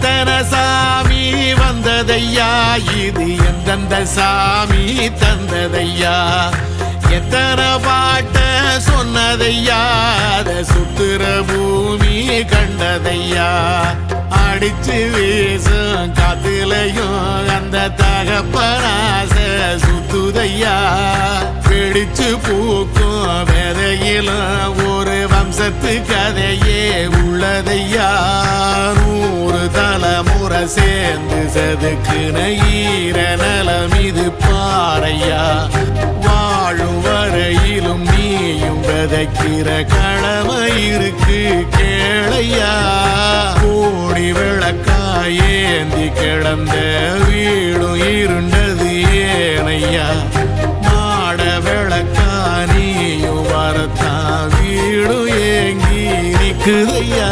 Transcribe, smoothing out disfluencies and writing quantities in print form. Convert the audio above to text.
எத்தனை சாமி வந்ததையா, இது எந்தெந்த சாமி தந்ததையா, எத்தனை பாட்ட சொன்னதையா, அத சுத்துற பூமி கண்டதையா, அடிச்சு வீசும் காத்துலையும் அந்த தகப்பனாச சுத்துதையா, பிடிச்சு பூக்கும் விதையிலும் ஒரு வம்சத்து கதையே உள்ளதையா, 100 தலைமுறை சேர்ந்து செதுக்குன ஈர நலம் இது பாறையா, வாழும் வரையிலும் நீயும் விதைக்கிற கடமை இருக்கு கேளையா, கோடி விளக்காயேந்தி கிடந்த வீடும் இருண்டது ஏனையா, மாட விளக்கா நீயும் வரத்தான் வீடும் ஏங்கி நிக்குதையா.